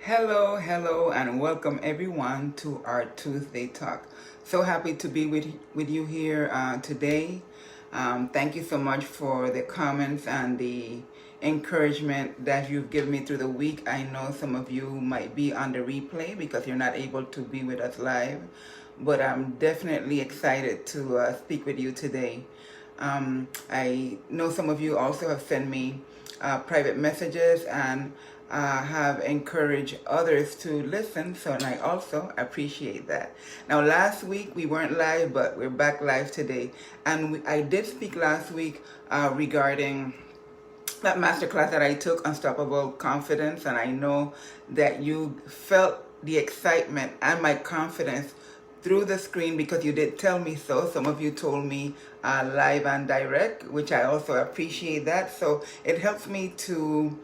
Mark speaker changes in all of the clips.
Speaker 1: Hello, and welcome everyone to our Tuesday talk. So happy to be with you here today. Thank you so much for the comments and the encouragement that you've given me through the week. I know some of you might be on the replay because you're not able to be with us live, but I'm definitely excited to speak with you today. I know some of you also have sent me private messages and have encouraged others to listen, so and I also appreciate that. Now, last week we weren't live, but we're back live today, and I did speak last week regarding that masterclass that I took, Unstoppable Confidence, and I know that you felt the excitement and my confidence through the screen because you did tell me so. Some of you told me live and direct, which I also appreciate that. So it helps me to,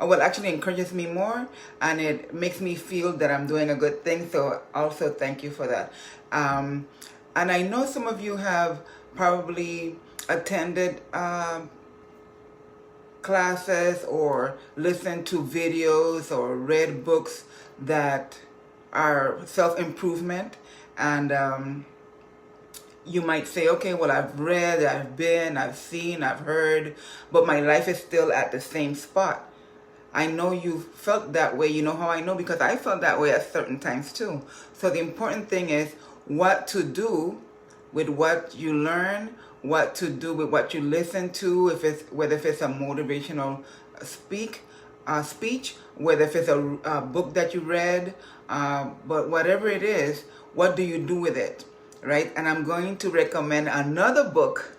Speaker 1: well, actually encourages me more, and it makes me feel that I'm doing a good thing. So also thank you for that. And I know some of you have probably attended classes or listened to videos or read books that are self-improvement, and you might say, okay, well, I've read, I've seen, I've heard, but my life is still at the same spot. I know you've felt that way. You know how I know? Because I felt that way at certain times too. So the important thing is what to do with what you learn, what to do with what you listen to, whether if it's a motivational speech, whether if it's a book that you read, but whatever it is, what do you do with it, right? And I'm going to recommend another book,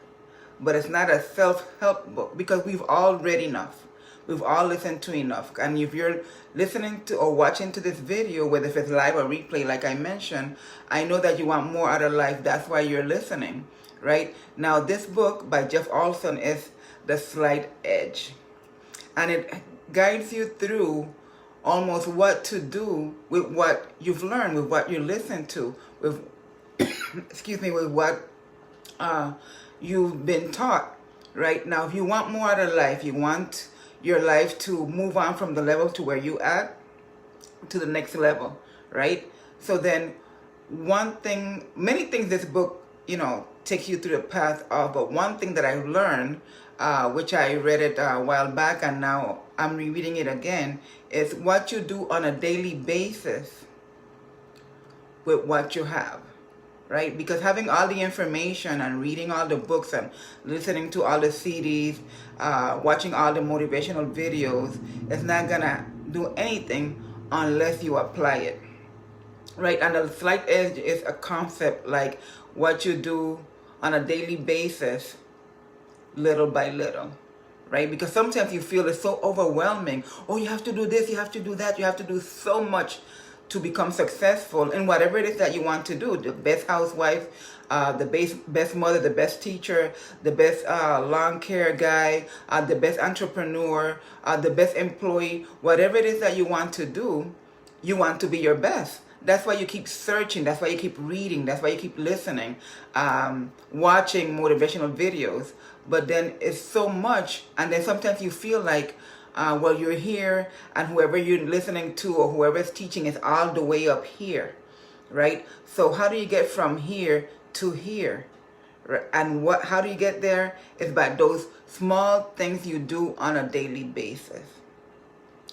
Speaker 1: but it's not a self-help book because we've all read enough. We've all listened to enough. And if you're listening to or watching to this video, whether if it's live or replay, like I mentioned, I know that you want more out of life. That's why you're listening, right? Now, this book by Jeff Olson is The Slight Edge. And it guides you through almost what to do with what you've learned, with what you listen to, with, excuse me, with what you've been taught, right? Now, if you want more out of life, you want your life to move on from the level to where you at to the next level, right? So then many things this book, takes you through the path of, but one thing that I learned, which I read it a while back and now I'm rereading it again, is what you do on a daily basis with what you have. Right? Because having all the information and reading all the books and listening to all the CDs, watching all the motivational videos is not gonna do anything unless you apply it, right? And the slight edge is a concept like what you do on a daily basis, little by little, right? Because sometimes you feel it's so overwhelming. Oh, you have to do this, you have to do that, you have to do so much to become successful in whatever it is that you want to do. The best housewife, the best mother, the best teacher, the best lawn care guy, the best entrepreneur, the best employee, whatever it is that you want to do, you want to be your best. That's why you keep searching. That's why you keep reading. That's why you keep listening, watching motivational videos. But then it's so much, and then sometimes you feel like, well, you're here, and whoever you're listening to or whoever's teaching is all the way up here, right? So how do you get from here to here? And how do you get there? It's by those small things you do on a daily basis,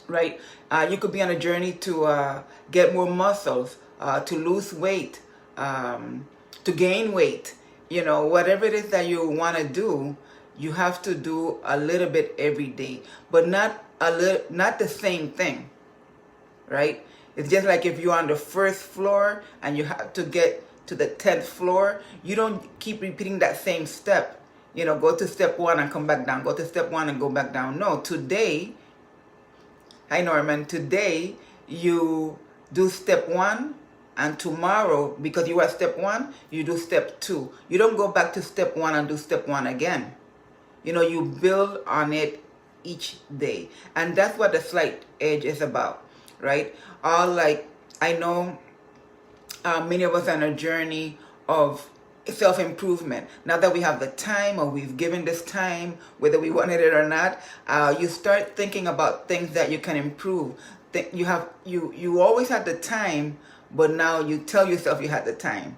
Speaker 1: right? You could be on a journey to get more muscles, to lose weight, to gain weight. Whatever it is that you want to do, you have to do a little bit every day, but not the same thing, right? It's just like if you're on the first floor and you have to get to the 10th floor, you don't keep repeating that same step. Go to step 1 and come back down. Go to step 1 and go back down. No, today, hi Norman, today you do step 1, and tomorrow, because you are step 1, you do step 2. You don't go back to step 1 and do step 1 again. You build on it each day. And that's what the slight edge is about, right? I know many of us are on a journey of self-improvement. Now that we have the time, or we've given this time, whether we wanted it or not, you start thinking about things that you can improve. You always had the time, but now you tell yourself you had the time,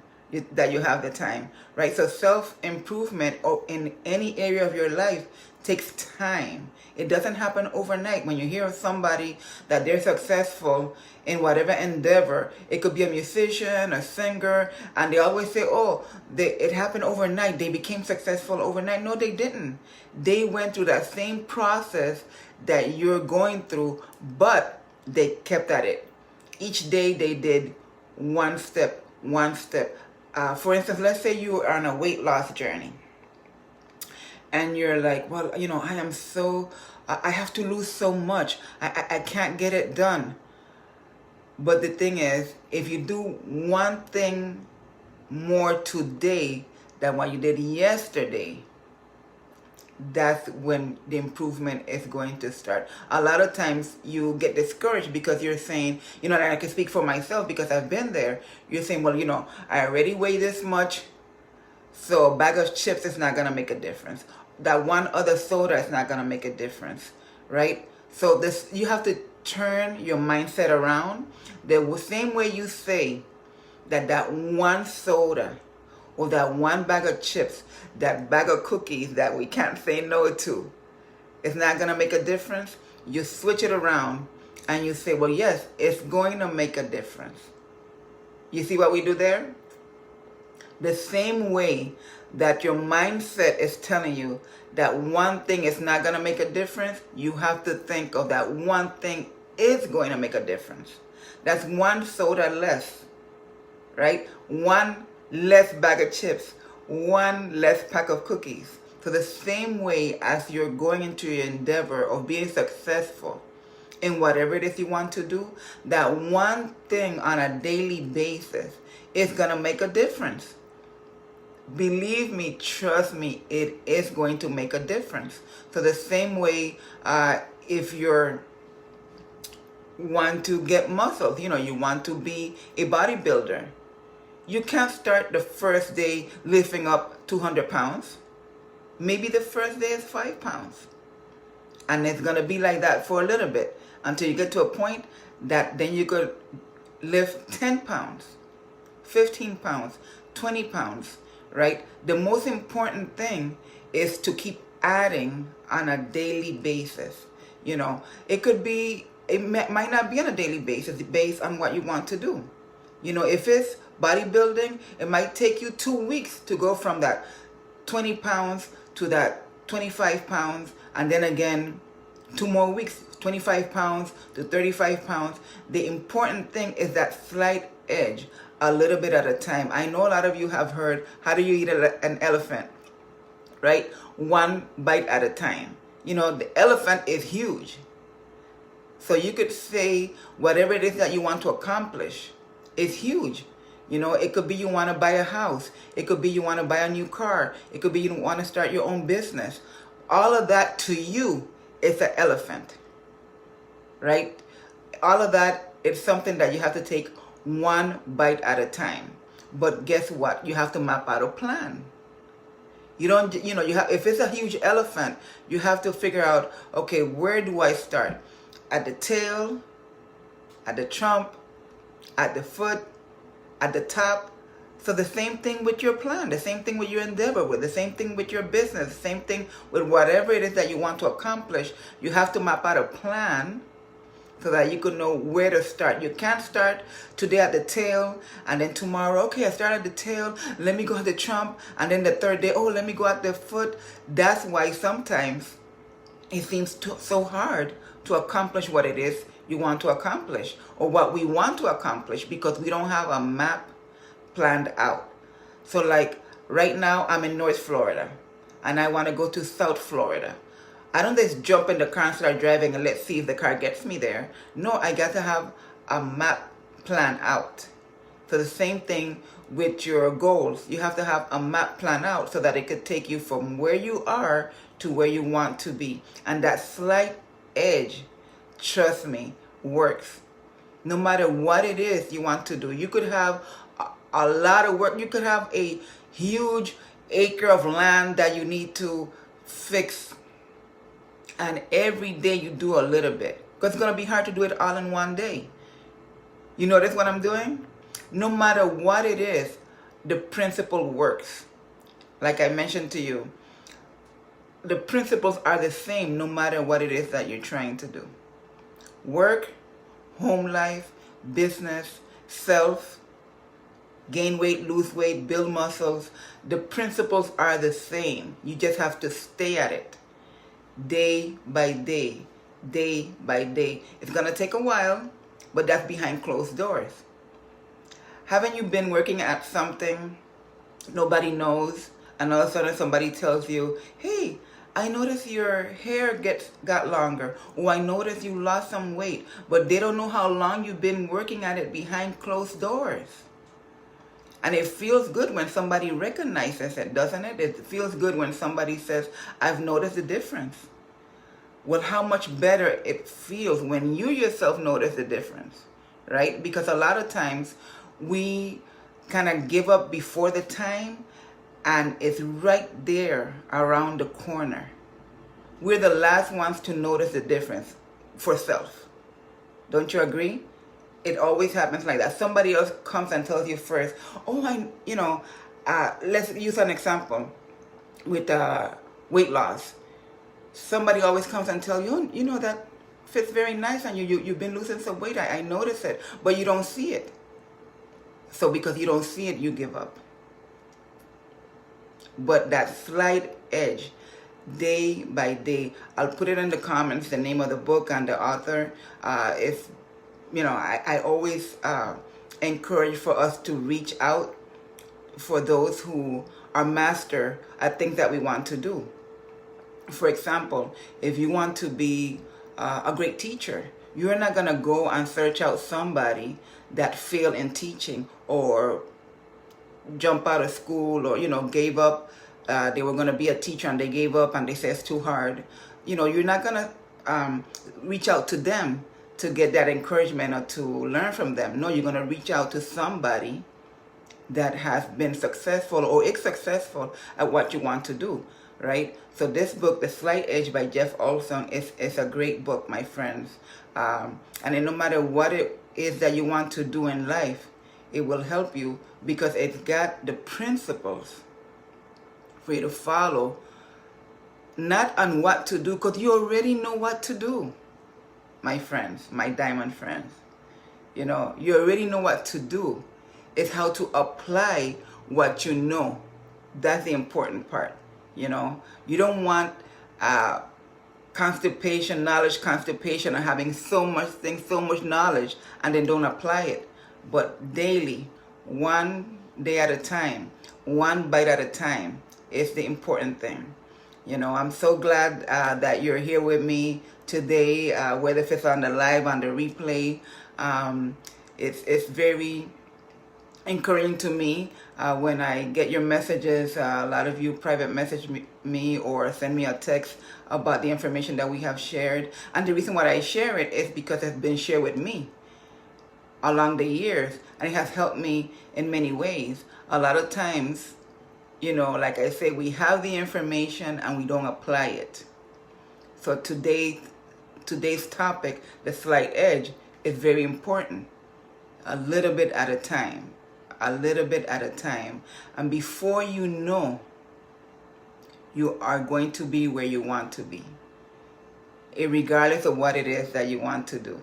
Speaker 1: that you have the time, right? So self-improvement in any area of your life takes time. It doesn't happen overnight. When you hear of somebody that they're successful in whatever endeavor, it could be a musician, a singer, and they always say, oh, it happened overnight. They became successful overnight. No, they didn't. They went through that same process that you're going through, but they kept at it. Each day they did one step, one step. For instance, let's say you are on a weight loss journey, and you're like, well, I have to lose so much. I can't get it done. But the thing is, if you do one thing more today than what you did yesterday, that's when the improvement is going to start. A lot of times you get discouraged because you're saying, and I can speak for myself because I've been there. You're saying, well, I already weigh this much, so a bag of chips is not going to make a difference. That one other soda is not going to make a difference, right? So you have to turn your mindset around. The same way you say that one soda, or that one bag of chips, that bag of cookies that we can't say no to, it's not going to make a difference. You switch it around and you say, well, yes, it's going to make a difference. You see what we do there? The same way that your mindset is telling you that one thing is not going to make a difference, you have to think of that one thing is going to make a difference. That's one soda less, right? One less bag of chips, one less pack of cookies. So the same way as you're going into your endeavor of being successful in whatever it is you want to do, that one thing on a daily basis is going to make a difference. Believe me, trust me, it is going to make a difference. So the same way, if you're want to get muscles, you want to be a bodybuilder, you can't start the first day lifting up 200 pounds. Maybe the first day is 5 pounds. And it's going to be like that for a little bit until you get to a point that then you could lift 10 pounds, 15 pounds, 20 pounds, right? The most important thing is to keep adding on a daily basis. It might not be on a daily basis based on what you want to do. If it's bodybuilding, it might take you 2 weeks to go from that 20 pounds to that 25 pounds, and then again 2 more weeks, 25 pounds to 35 pounds. The important thing is that slight edge, a little bit at a time. I know a lot of you have heard, how do you eat an elephant, right? One bite at a time. The elephant is huge. So you could say whatever it is that you want to accomplish is huge. It could be you want to buy a house. It could be you want to buy a new car. It could be you want to start your own business. All of that to you is an elephant, right? All of that is something that you have to take one bite at a time. But guess what? You have to map out a plan. You don't, if it's a huge elephant, you have to figure out, okay, where do I start? At the tail, at the trunk, at the foot, at the top. So the same thing with your plan, the same thing with your endeavor, with the same thing with your business, the same thing with whatever it is that you want to accomplish. You have to map out a plan so that you can know where to start. You can't start today at the tail and then tomorrow, okay, I start at the tail, let me go at the trunk, and then the third day, oh, let me go at the foot. That's why sometimes it seems so hard to accomplish what it is you want to accomplish, or what we want to accomplish, because we don't have a map planned out. So like right now I'm in North Florida and I want to go to South Florida. I don't just jump in the car and start driving and let's see if the car gets me there. No, I got to have a map plan out. So the same thing with your goals. You have to have a map plan out so that it could take you from where you are to where you want to be. And that slight edge, trust me, works. No matter what it is you want to do. You could have a lot of work. You could have a huge acre of land that you need to fix, and every day you do a little bit, because it's going to be hard to do it all in one day. You notice what I'm doing? No matter what it is, the principle works. Like I mentioned to you, the principles are the same no matter what it is that you're trying to do. Work, home life, business, self, gain weight, lose weight, build muscles. The principles are the same. You just have to stay at it day by day, day by day. It's going to take a while, but that's behind closed doors. Haven't you been working at something nobody knows, and all of a sudden somebody tells you, hey, I noticed your hair got longer, or I noticed you lost some weight, but they don't know how long you've been working at it behind closed doors. And it feels good when somebody recognizes it, doesn't it? It feels good when somebody says, I've noticed the difference. Well, how much better it feels when you yourself notice the difference, right? Because a lot of times we kind of give up before the time, and it's right there around the corner. We're the last ones to notice the difference for self. Don't you agree? It always happens like that. Somebody else comes and tells you first, oh, let's use an example with weight loss. Somebody always comes and tells you, you know, that fits very nice on you. You've been losing some weight. I notice it, but you don't see it. So because you don't see it, you give up. But that slight edge, day by day, I'll put it in the comments, the name of the book and the author. If you know, I always encourage for us to reach out for those who are master at things that we want to do. For example, if you want to be a great teacher, you're not going to go and search out somebody that failed in teaching or jump out of school, or, you know, gave up. They were going to be a teacher and they gave up and they said it's too hard. You know, you're not going to reach out to them to get that encouragement or to learn from them. No, you're going to reach out to somebody that has been successful or is successful at what you want to do, right? So this book, The Slight Edge by Jeff Olson, is a great book, my friends. And no matter what it is that you want to do in life, it will help you because it's got the principles for you to follow, not on what to do, because you already know what to do, my friends, my diamond friends. You know, you already know what to do. It's how to apply what you know. That's the important part. You know, you don't want constipation, knowledge constipation, or having so much things, so much knowledge, and then don't apply it. But daily, one day at a time, one bite at a time is the important thing. You know, I'm so glad that you're here with me today, whether if it's on the live, on the replay. It's very encouraging to me when I get your messages. A lot of you private message me or send me a text about the information that we have shared. And the reason why I share it is because it's been shared with me along the years, and it has helped me in many ways. A lot of times, you know, like I say, we have the information and we don't apply it. So today's topic, the slight edge, is very important. A little bit at a time. A little bit at a time. And before you know, you are going to be where you want to be, regardless of what it is that you want to do.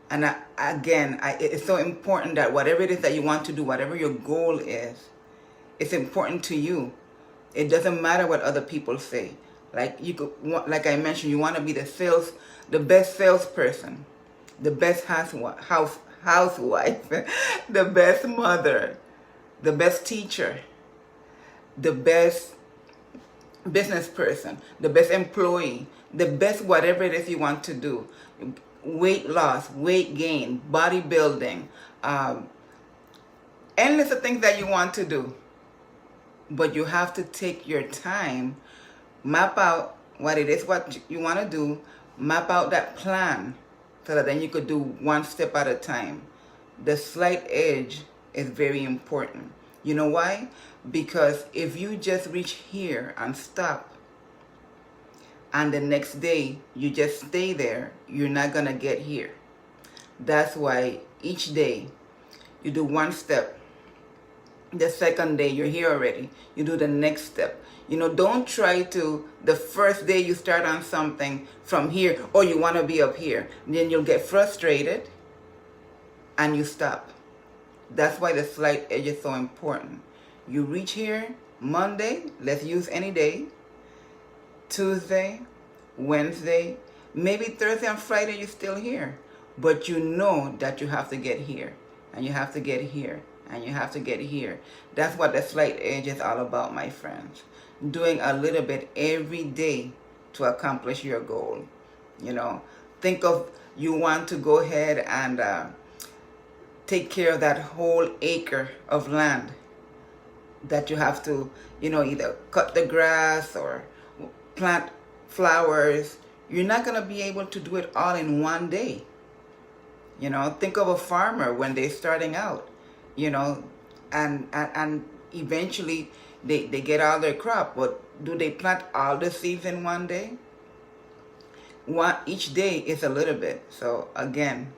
Speaker 1: And it's so important that whatever it is that you want to do, whatever your goal is, it's important to you. It doesn't matter what other people say. Like like I mentioned, you want to be the best salesperson, the best housewife, the best mother, the best teacher, the best business person, the best employee, the best whatever it is you want to do. Weight loss, weight gain, bodybuilding, endless of things that you want to do. But you have to take your time, map out what it is what you want to do, map out that plan so that then you could do one step at a time. The slight edge is very important. You know why? Because if you just reach here and stop, and the next day you just stay there, you're not gonna get here. That's why each day you do one step. The second day you're here already, you do the next step. Don't try to, the first day you start on something from here, or you want to be up here, then you'll get frustrated and you stop. That's why the slight edge is so important. You reach here Monday, let's use any day, Tuesday, Wednesday, maybe Thursday and Friday you're still here. But you know that you have to get here, and you have to get here, and you have to get here. That's what the slight edge is all about, my friends. Doing a little bit every day to accomplish your goal. Think of, you want to go ahead and take care of that whole acre of land that you have to, either cut the grass or plant flowers. You're not going to be able to do it all in one day. Think of a farmer when they're starting out, and eventually they get all their crop. But do they plant all the seeds in one day? Each day is a little bit. So again,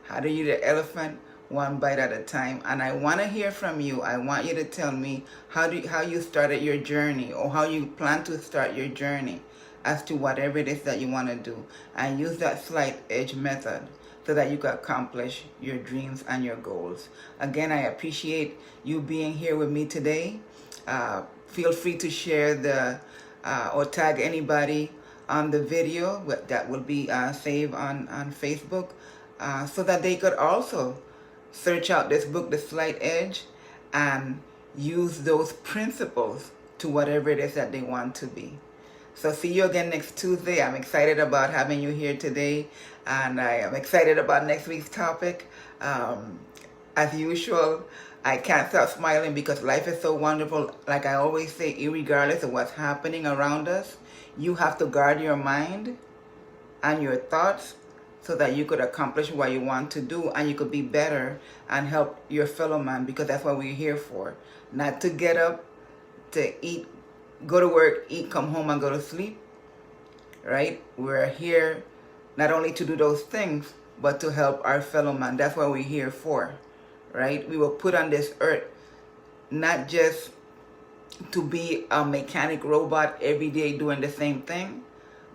Speaker 1: how do you eat an elephant? One bite at a time. And I want to hear from you. I want you to tell me how you started your journey, or how you plan to start your journey as to whatever it is that you want to do. And use that slight edge method so that you can accomplish your dreams and your goals. Again, I appreciate you being here with me today. Feel free to share or tag anybody on the video that will be saved on Facebook, so that they could also search out this book, The Slight Edge, and use those principles to whatever it is that they want to be. So see you again next Tuesday. I'm excited about having you here today, and I am excited about next week's topic. As usual, I can't stop smiling because life is so wonderful. Like I always say, irregardless of what's happening around us, you have to guard your mind and your thoughts so that you could accomplish what you want to do, and you could be better and help your fellow man, because that's what we're here for. Not to get up, to eat, go to work, eat, come home, and go to sleep, right? We're here not only to do those things, but to help our fellow man. That's what we're here for, right? We were put on this earth not just to be a mechanic robot every day doing the same thing,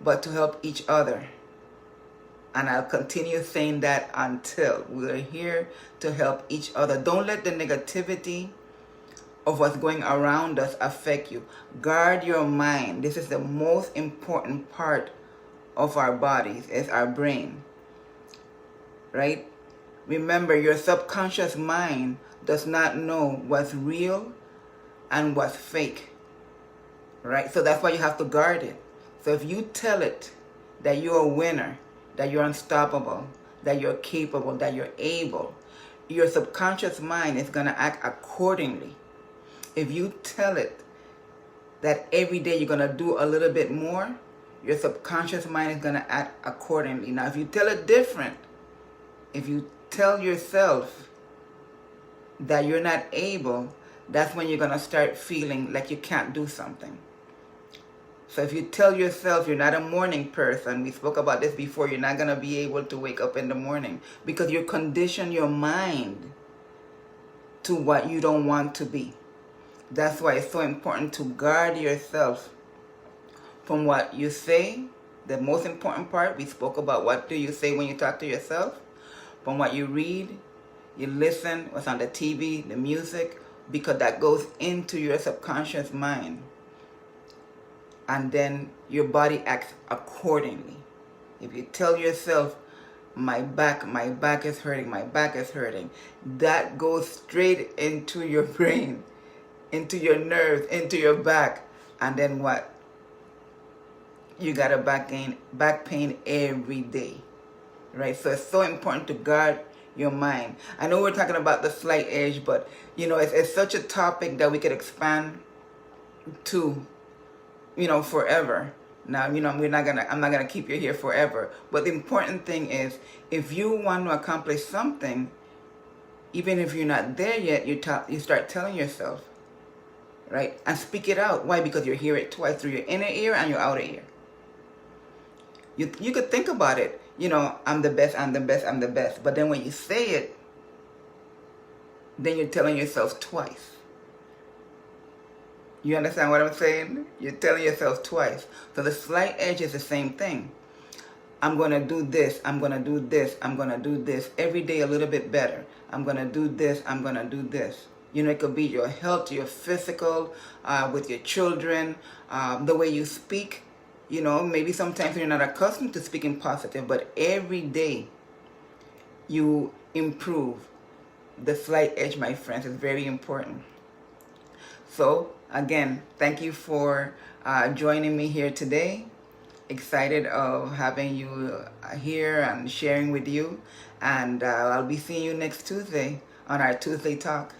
Speaker 1: but to help each other. And I'll continue saying that until we're here to help each other. Don't let the negativity of what's going around us affect you. Guard your mind. This is the most important part of our bodies, is our brain, right? Remember, your subconscious mind does not know what's real and what's fake, right? So that's why you have to guard it. So if you tell it that you're a winner, that you're unstoppable, that you're capable, that you're able, your subconscious mind is going to act accordingly. If you tell it that every day you're going to do a little bit more, your subconscious mind is going to act accordingly. Now, if you tell it different, if you tell yourself that you're not able, that's when you're going to start feeling like you can't do something. So if you tell yourself you're not a morning person, we spoke about this before, you're not going to be able to wake up in the morning because you condition your mind to what you don't want to be. That's why it's so important to guard yourself from what you say. The most important part, we spoke about what do you say when you talk to yourself, from what you read, you listen, what's on the TV, the music, because that goes into your subconscious mind. And then your body acts accordingly. If you tell yourself, my back is hurting, my back is hurting, that goes straight into your brain, into your nerves, into your back. And then what? You got a back pain every day, right? So it's so important to guard your mind. I know we're talking about the slight edge, but it's such a topic that we could expand to, forever. Now, I'm not gonna keep you here forever. But the important thing is, if you want to accomplish something, Even if you're not there yet, you start telling yourself, right? And speak it out. Why? Because you hear it twice, through your inner ear and your outer ear. You could think about it, I'm the best, I'm the best, I'm the best. But then when you say it, then you're telling yourself twice. You understand what I'm saying? You're telling yourself twice. So the slight edge is the same thing. I'm going to do this, I'm going to do this, I'm going to do this. Every day a little bit better. I'm going to do this, I'm going to do this. It could be your health, your physical, with your children, the way you speak. Maybe sometimes you're not accustomed to speaking positive, but every day you improve. The slight edge, my friends, is very important. So, again, thank you for joining me here today. Excited of having you here and sharing with you. And I'll be seeing you next Tuesday on our Tuesday Talk.